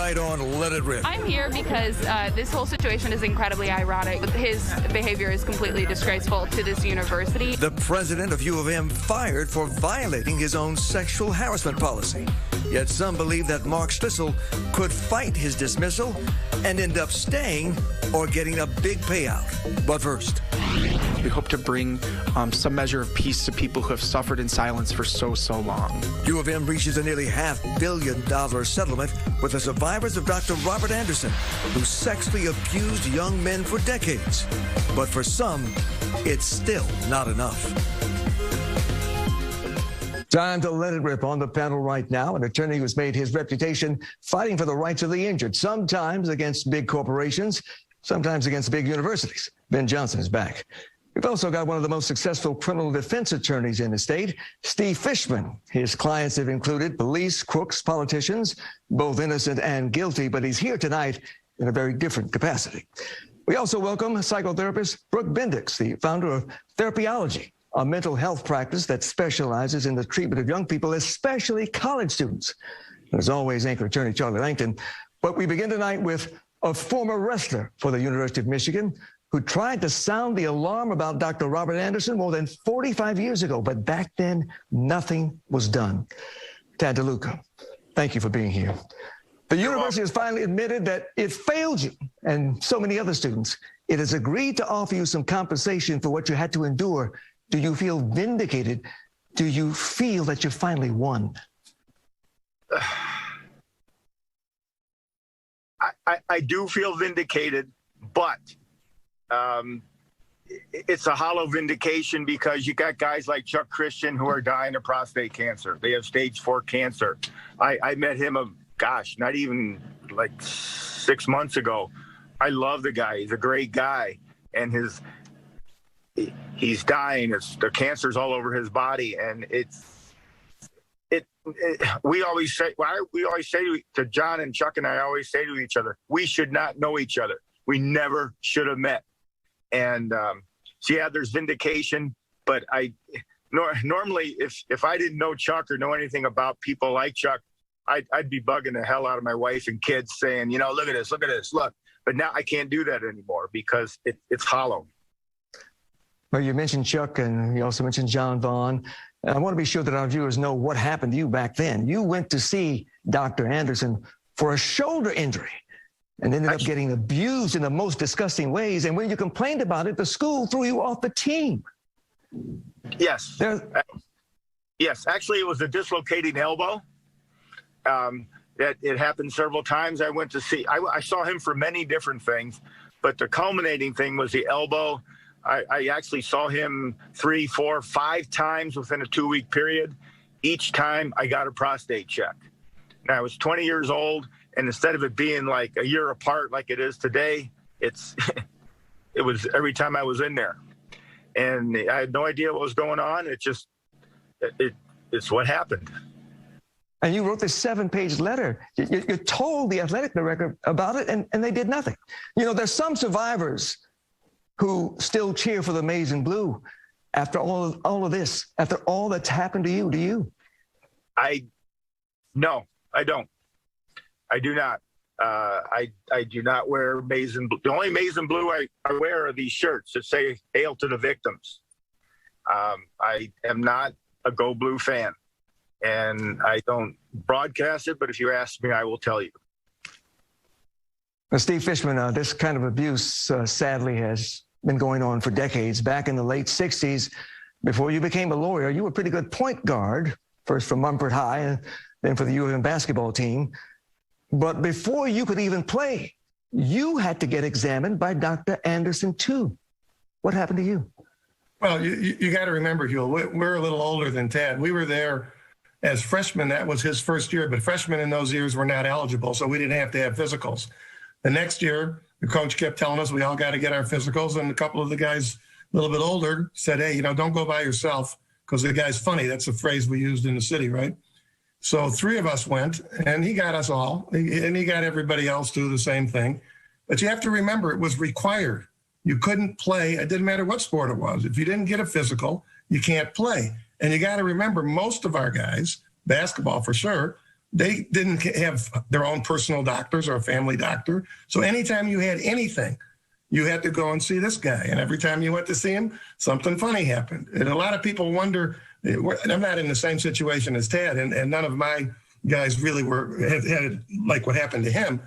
Tonight on Let It Rip. I'm here because this whole situation is incredibly ironic. His behavior is completely disgraceful to this university. The president of U of M fired for violating his own sexual harassment policy. Yet some believe that Mark Schlissel could fight his dismissal and end up staying or getting a big payout. But first, we hope to bring some measure of peace to people who have suffered in silence for so long. U of M reaches a nearly $500 million settlement with the survivors of Dr. Robert Anderson, who sexually abused young men for decades. But for some, it's still not enough. Time to let it rip. On the panel right now, an attorney who's made his reputation fighting for the rights of the injured, sometimes against big corporations, sometimes against big universities. Ben Johnson is back. We've also got one of the most successful criminal defense attorneys in the state, Steve Fishman. His clients have included police, crooks, politicians, both innocent and guilty, but he's here tonight in a very different capacity. We also welcome psychotherapist Brooke Bendix, the founder of Therapyology, a mental health practice that specializes in the treatment of young people, especially college students. And as always, anchor attorney Charlie Langton. But we begin tonight with a former wrestler for the University of Michigan who tried to sound the alarm about Dr. Robert Anderson more than 45 years ago, but back then, nothing was done. Tad DeLuca, thank you for being here. The university has finally admitted that it failed you and so many other students. It has agreed to offer you some compensation for what you had to endure. Do you feel vindicated? Do you feel that you finally won? I do feel vindicated, but it's a hollow vindication because you got guys like Chuck Christian who are dying of prostate cancer. They have stage 4 cancer. I met him, not even like 6 months ago. I love the guy. He's a great guy. And he's dying. The cancer's all over his body. And we always say to John and Chuck and I always say to each other, we should not know each other. We never should have met. And so yeah, there's vindication, but normally if I didn't know Chuck or know anything about people like Chuck, I'd be bugging the hell out of my wife and kids saying, look at this, look. But now I can't do that anymore because it's hollow. Well, you mentioned Chuck and you also mentioned John Vaughn. And I want to be sure that our viewers know what happened to you back then. You went to see Dr. Anderson for a shoulder injury and ended up getting abused in the most disgusting ways. And when you complained about it, the school threw you off the team. Yes. Yes. Actually, it was a dislocating elbow. That it happened several times. I went to see, I saw him for many different things, but the culminating thing was the elbow. I actually saw him 3, 4, 5 times within a 2-week period. Each time I got a prostate check. Now I was 20 years old, and instead of it being like a year apart like it is today, it was every time I was in there. And I had no idea what was going on. It's what happened. And you wrote this 7-page letter. You told the athletic director about it, and they did nothing. There's some survivors who still cheer for the maize and blue after all of this, after all that's happened to you. Do you? No, I don't. I do not. I do not wear maize and blue. The only maize and blue I wear are these shirts that say "Hail to the Victims." I am not a Go Blue fan, and I don't broadcast it. But if you ask me, I will tell you. Steve Fishman, this kind of abuse sadly has been going on for decades. Back in the late 60s, before you became a lawyer, you were a pretty good point guard, first for Mumford High and then for the U of M basketball team. But before you could even play, you had to get examined by Dr. Anderson too. What happened to you? Well, you got to remember, Huel, we're a little older than Tad. We were there as freshmen. That was his first year, but freshmen in those years were not eligible, so we didn't have to have physicals. The next year, the coach kept telling us we all got to get our physicals, and a couple of the guys a little bit older said, hey, don't go by yourself because the guy's funny. That's a phrase we used in the city, right? So 3 of us went, and he got us all, and he got everybody else to do the same thing. But you have to remember, it was required. You couldn't play. It didn't matter what sport it was. If you didn't get a physical, you can't play. And you got to remember, most of our guys, basketball for sure, They didn't have their own personal doctors or a family doctor. So anytime you had anything, you had to go and see this guy. And every time you went to see him, something funny happened. And a lot of people wonder, and I'm not in the same situation as Tad, and none of my guys really had it like what happened to him.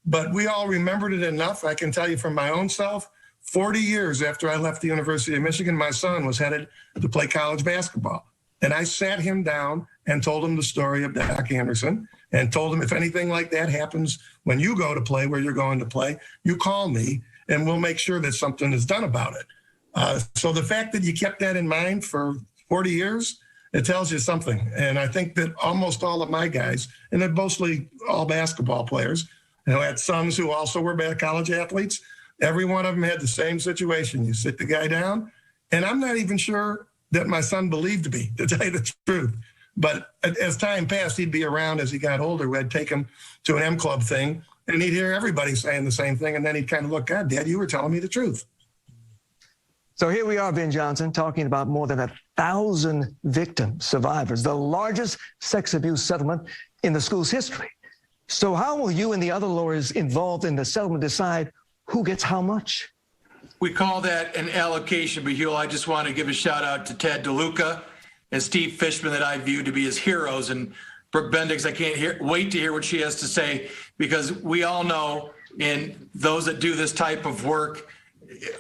But we all remembered it enough. I can tell you from my own self, 40 years after I left the University of Michigan, my son was headed to play college basketball. And I sat him down and told him the story of Doc Anderson and told him if anything like that happens when you go to play where you're going to play, you call me and we'll make sure that something is done about it. So the fact that you kept that in mind for 40 years, it tells you something. And I think that almost all of my guys, and they're mostly all basketball players, had sons who also were college athletes, every one of them had the same situation. You sit the guy down, and I'm not even sure that my son believed me, to tell you the truth. But as time passed, he'd be around as he got older. We'd take him to an M Club thing, and he'd hear everybody saying the same thing, and then he'd kind of look, God, Dad, you were telling me the truth. So here we are, Ben Johnson, talking about more than 1,000 victim survivors, the largest sex abuse settlement in the school's history. So how will you and the other lawyers involved in the settlement decide who gets how much? We call that an allocation, but Huell, I just want to give a shout out to Ted DeLuca and Steve Fishman that I view to be his heroes. And Brooke Bendix, I can't wait to hear what she has to say, because we all know, in those that do this type of work,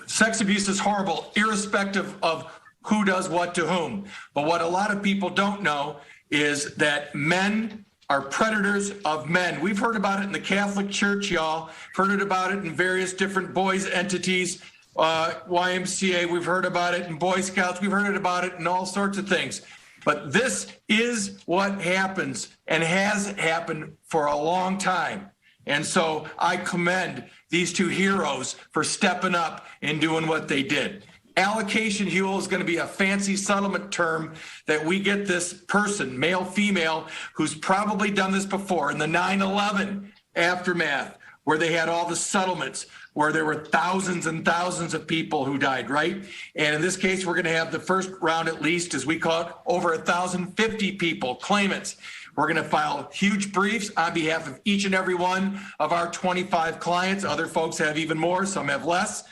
sex abuse is horrible, irrespective of who does what to whom. But what a lot of people don't know is that men are predators of men. We've heard about it in the Catholic Church, y'all. Heard about it in various different boys' entities, YMCA. We've heard about it in Boy Scouts. We've heard about it in all sorts of things. But this is what happens and has happened for a long time. And so I commend these two heroes for stepping up and doing what they did. Allocation, Huell, is going to be a fancy settlement term that we get this person, male, female, who's probably done this before in the 9/11 aftermath, where they had all the settlements, where there were thousands and thousands of people who died, right? And in this case, we're going to have the first round, at least, as we call it, over 1,050 people, claimants. We're going to file huge briefs on behalf of each and every one of our 25 clients. Other folks have even more, some have less.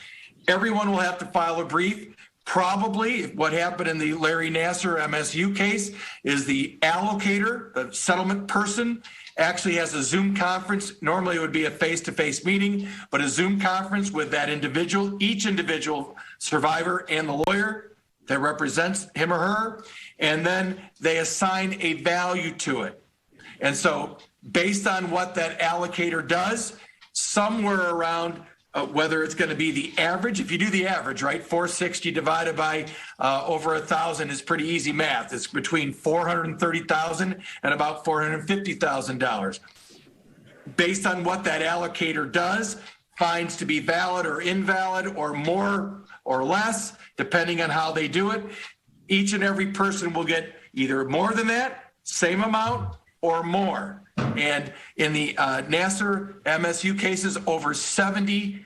Everyone will have to file a brief. Probably what happened in the Larry Nassar MSU case is the allocator, the settlement person, actually has a Zoom conference. Normally it would be a face-to-face meeting, but a Zoom conference with that individual, each individual survivor and the lawyer that represents him or her, and then they assign a value to it. And so based on what that allocator does, somewhere around whether it's going to be the average, if you do the average, right, 460 divided by over 1,000 is pretty easy math. It's between $430,000 and about $450,000. Based on what that allocator does, finds to be valid or invalid or more or less, depending on how they do it, each and every person will get either more than that, same amount, or more. And in the Nassar MSU cases, over 70%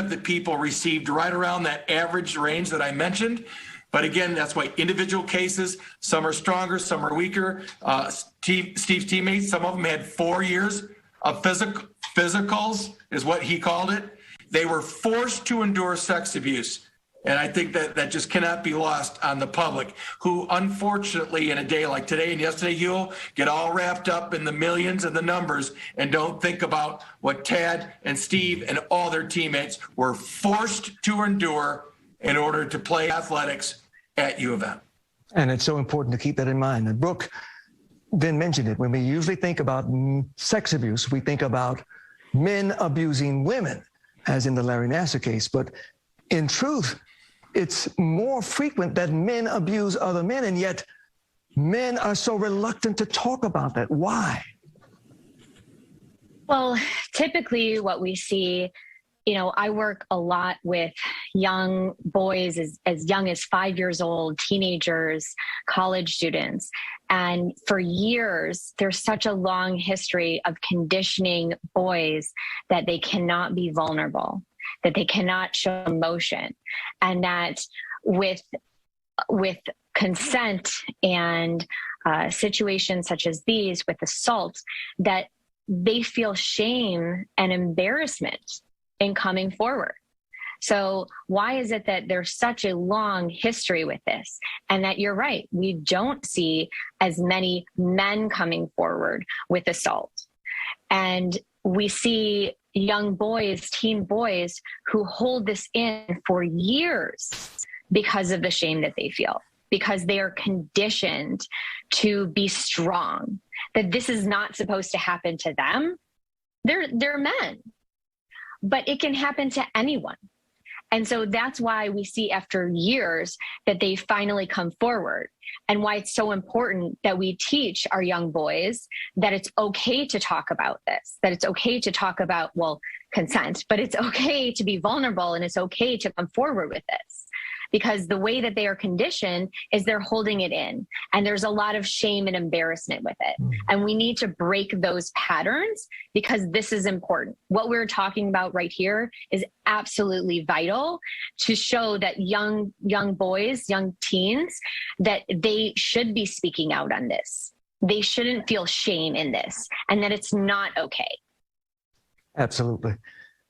of the people received right around that average range that I mentioned. But again, that's why individual cases, some are stronger, some are weaker. Steve's teammates, some of them had 4 years of physicals, is what he called it. They were forced to endure sex abuse. And I think that just cannot be lost on the public, who unfortunately in a day like today and yesterday, Huell, get all wrapped up in the millions and the numbers and don't think about what Tad and Steve and all their teammates were forced to endure in order to play athletics at U of M. And it's so important to keep that in mind. And Brooke then mentioned it. When we usually think about sex abuse, we think about men abusing women, as in the Larry Nassar case. But in truth, it's more frequent that men abuse other men, and yet men are so reluctant to talk about that. Why? Well, typically what we see, I work a lot with young boys as young as 5 years old, teenagers, college students. And for years, there's such a long history of conditioning boys that they cannot be vulnerable, that they cannot show emotion, and that with consent and situations such as these with assault that they feel shame and embarrassment in coming forward. So why is it that there's such a long history with this? And that you're right, we don't see as many men coming forward with assault. And we see young boys, teen boys, who hold this in for years because of the shame that they feel, because they are conditioned to be strong, that this is not supposed to happen to them. They're men, but it can happen to anyone. And so that's why we see after years that they finally come forward, and why it's so important that we teach our young boys that it's okay to talk about this, that it's okay to talk about, well, consent, but it's okay to be vulnerable and it's okay to come forward with this. Because the way that they are conditioned is they're holding it in, and there's a lot of shame and embarrassment with it. And we need to break those patterns, because this is important. What we're talking about right here is absolutely vital to show that young boys, young teens, that they should be speaking out on this. They shouldn't feel shame in this, and that it's not okay. Absolutely.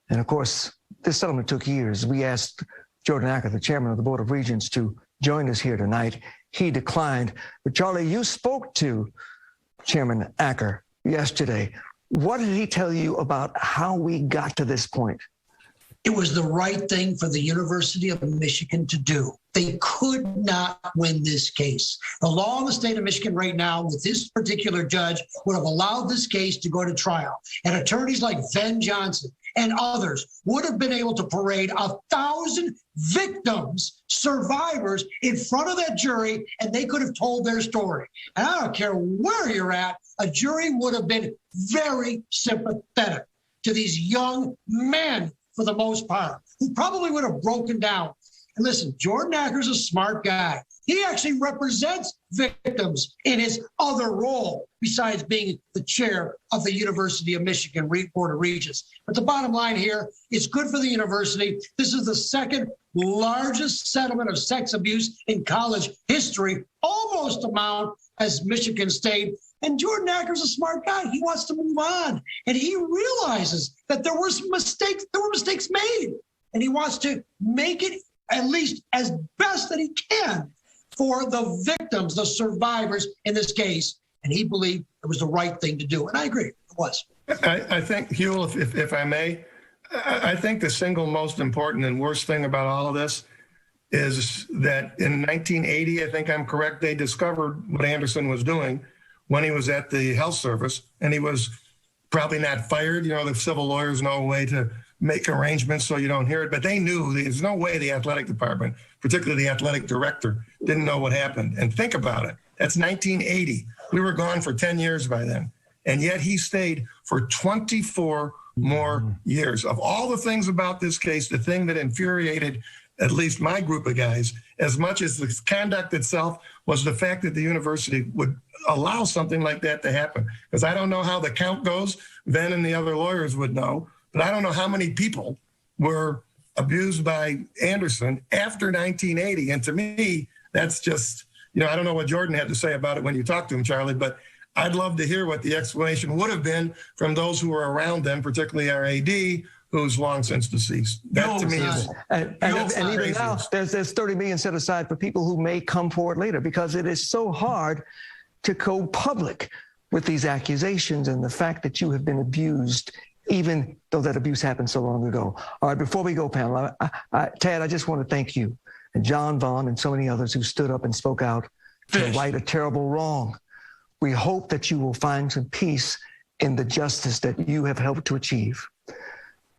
And of course, this settlement took years. We asked Jordan Acker, the chairman of the Board of Regents, to join us here tonight. He declined. But Charlie, you spoke to Chairman Acker yesterday. What did he tell you about how we got to this point? It was the right thing for the University of Michigan to do. They could not win this case. The law in the state of Michigan right now with this particular judge would have allowed this case to go to trial. And attorneys like Ben Johnson and others would have been able to parade 1,000 victims, survivors, in front of that jury, and they could have told their story. And I don't care where you're at, a jury would have been very sympathetic to these young men, for the most part, who probably would have broken down. And listen, Jordan Acker's a smart guy. He actually represents victims in his other role, besides being the chair of the University of Michigan Board of Regents. But the bottom line here, it's good for the university. This is the second largest settlement of sex abuse in college history, almost amount as Michigan State. And Jordan Acker's a smart guy. He wants to move on. And he realizes that there were mistakes made. And he wants to make it at least as best that he can for the victims, the survivors in this case. And he believed it was the right thing to do. And I agree, it was. I think, Huell, if I may, I think the single most important and worst thing about all of this is that in 1980, I think I'm correct, they discovered what Anderson was doing when he was at the health service, and he was probably not fired. You know, the civil lawyers know a way to make arrangements so you don't hear it, but they knew there's no way the athletic department, particularly the athletic director, didn't know what happened. And think about it. That's 1980. We were gone for 10 years by then. And yet he stayed for 24 more years. Of all the things about this case, the thing that infuriated at least my group of guys, as much as the conduct itself, was the fact that the university would allow something like that to happen. Because I don't know how the count goes. Ben and the other lawyers would know. But I don't know how many people were abused by Anderson after 1980. And to me, that's just, you know, I don't know what Jordan had to say about it when you talked to him, Charlie, but I'd love to hear what the explanation would have been from those who were around them, particularly our AD, who's long since deceased. That to me is... And even now, there's 30 million set aside for people who may come forward later, because it is so hard to go public with these accusations and the fact that you have been abused, even though that abuse happened so long ago. All right, before we go, panel, Tad, I just want to thank you and John Vaughn and so many others who stood up and spoke out to right a terrible wrong. We hope that you will find some peace in the justice that you have helped to achieve.